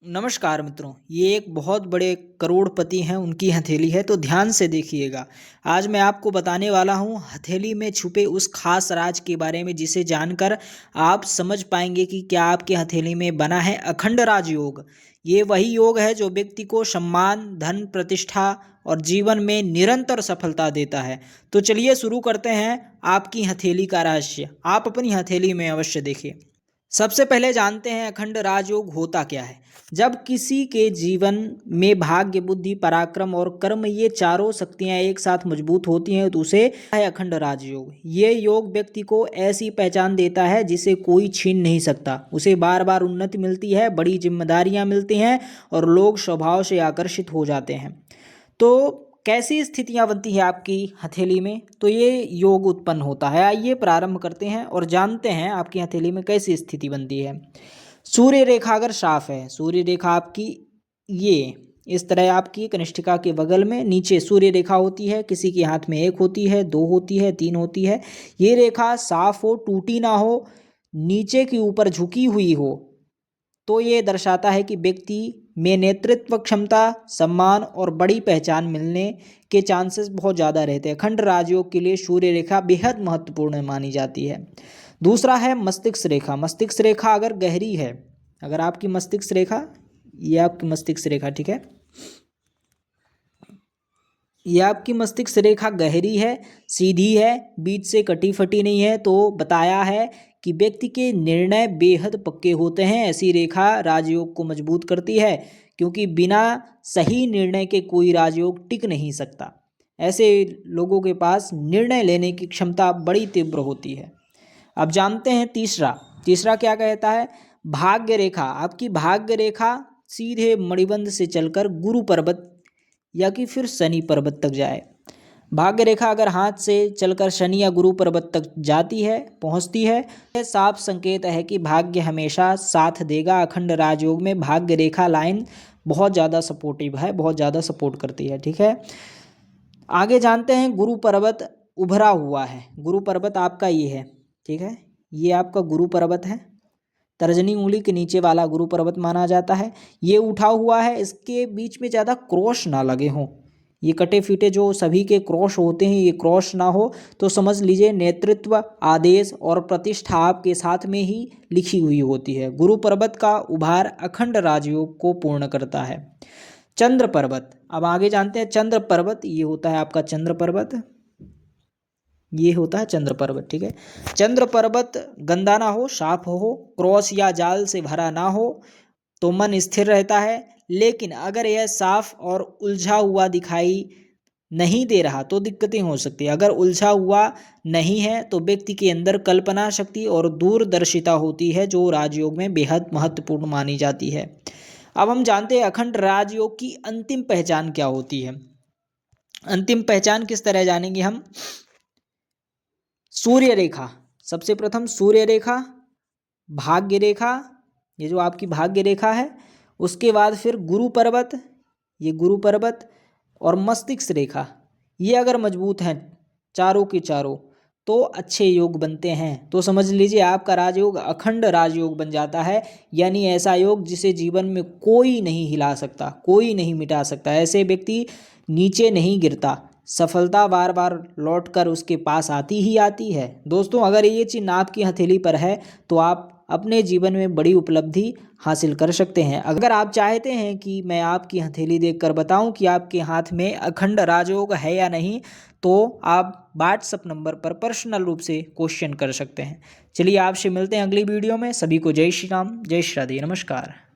नमस्कार मित्रों, ये एक बहुत बड़े करोड़पति हैं, उनकी हथेली है तो ध्यान से देखिएगा। आज मैं आपको बताने वाला हूँ हथेली में छुपे उस खास राज के बारे में जिसे जानकर आप समझ पाएंगे कि क्या आपके हथेली में बना है अखंड राजयोग। ये वही योग है जो व्यक्ति को सम्मान, धन, प्रतिष्ठा और जीवन में निरंतर सफलता देता है। तो चलिए शुरू करते हैं आपकी हथेली का रहस्य। आप अपनी हथेली में अवश्य देखिए। सबसे पहले जानते हैं अखंड राजयोग होता क्या है। जब किसी के जीवन में भाग्य, बुद्धि, पराक्रम और कर्म ये चारों शक्तियां एक साथ मजबूत होती हैं तो उसे है अखंड राजयोग। ये योग व्यक्ति को ऐसी पहचान देता है जिसे कोई छीन नहीं सकता। उसे बार बार उन्नति मिलती है, बड़ी जिम्मेदारियां मिलती हैं और लोग स्वभाव से आकर्षित हो जाते हैं। तो कैसी स्थितियां बनती है आपकी हथेली में, तो ये योग उत्पन्न होता है। आइए प्रारंभ करते हैं और जानते हैं आपकी हथेली में कैसी स्थिति बनती है। सूर्य रेखा अगर साफ है, सूर्य रेखा आपकी ये इस तरह आपकी कनिष्ठिका के बगल में नीचे सूर्य रेखा होती है। किसी के हाथ में एक होती है, दो होती है, तीन होती है। ये रेखा साफ हो, टूटी ना हो, नीचे की ऊपर झुकी हुई हो तो ये दर्शाता है कि व्यक्ति में नेतृत्व क्षमता, सम्मान और बड़ी पहचान मिलने के चांसेस बहुत ज़्यादा रहते हैं। अखंड राजयोग के लिए सूर्य रेखा बेहद महत्वपूर्ण मानी जाती है। दूसरा है मस्तिष्क रेखा। मस्तिष्क रेखा अगर गहरी है, अगर आपकी मस्तिष्क रेखा, ये आपकी मस्तिष्क रेखा, ठीक है, ये आपकी मस्तिष्क रेखा गहरी है, सीधी है, बीच से कटी फटी नहीं है तो बताया है कि व्यक्ति के निर्णय बेहद पक्के होते हैं। ऐसी रेखा राजयोग को मजबूत करती है क्योंकि बिना सही निर्णय के कोई राजयोग टिक नहीं सकता। ऐसे लोगों के पास निर्णय लेने की क्षमता बड़ी तीव्र होती है। अब जानते हैं तीसरा। तीसरा क्या कहता है? भाग्य रेखा। आपकी भाग्य रेखा सीधे मणिबंध से चलकर गुरु पर्वत या कि फिर शनि पर्वत तक जाए। भाग्य रेखा अगर हाथ से चलकर शनि या गुरु पर्वत तक जाती है, पहुंचती है, यह साफ संकेत है कि भाग्य हमेशा साथ देगा। अखंड राजयोग में भाग्य रेखा लाइन बहुत ज़्यादा सपोर्टिव है, बहुत ज़्यादा सपोर्ट करती है, ठीक है। आगे जानते हैं गुरु पर्वत उभरा हुआ है। गुरु पर्वत आपका ये है, ठीक है, ये आपका गुरु पर्वत है। तर्जनी उंगली के नीचे वाला गुरु पर्वत माना जाता है। ये उठा हुआ है, इसके बीच में ज़्यादा क्रॉस ना लगे हों। ये कटे फीटे जो सभी के क्रॉस होते हैं, ये क्रॉस ना हो तो समझ लीजिए नेतृत्व, आदेश और प्रतिष्ठा आपके साथ में ही लिखी हुई होती है। गुरु पर्वत का उभार अखंड राजयोग को पूर्ण करता है। चंद्र पर्वत। अब आगे जानते हैं चंद्र पर्वत। ये होता है आपका चंद्र पर्वत, ये होता है चंद्र पर्वत, ठीक है। चंद्र पर्वत गंदा ना हो, साफ हो, क्रॉस या जाल से भरा ना हो तो मन स्थिर रहता है। लेकिन अगर यह साफ और उलझा हुआ दिखाई नहीं दे रहा तो दिक्कतें हो सकती है। अगर उलझा हुआ नहीं है तो व्यक्ति के अंदर कल्पना शक्ति और दूरदर्शिता होती है जो राजयोग में बेहद महत्वपूर्ण मानी जाती है। अब हम जानते हैं अखंड राजयोग की अंतिम पहचान क्या होती है। अंतिम पहचान किस तरह जानेंगे हम? सूर्य रेखा। सबसे प्रथम सूर्य रेखा, भाग्य रेखा, ये जो आपकी भाग्य रेखा है, उसके बाद फिर गुरु पर्वत, ये गुरु पर्वत और मस्तिष्क रेखा, ये अगर मजबूत हैं चारों के चारों तो अच्छे योग बनते हैं। तो समझ लीजिए आपका राजयोग अखंड राजयोग बन जाता है, यानी ऐसा योग जिसे जीवन में कोई नहीं हिला सकता, कोई नहीं मिटा सकता। ऐसे व्यक्ति नीचे नहीं गिरता, सफलता बार बार लौट कर उसके पास आती ही आती है। दोस्तों, अगर ये चिन्ह आपकी हथेली पर है तो आप अपने जीवन में बड़ी उपलब्धि हासिल कर सकते हैं। अगर आप चाहते हैं कि मैं आपकी हथेली देखकर बताऊं कि आपके हाथ में अखंड राजयोग है या नहीं, तो आप व्हाट्सएप नंबर पर पर्सनल रूप से क्वेश्चन कर सकते हैं। चलिए आपसे मिलते हैं अगली वीडियो में। सभी को जय श्री राम, जय श्री राधे, नमस्कार।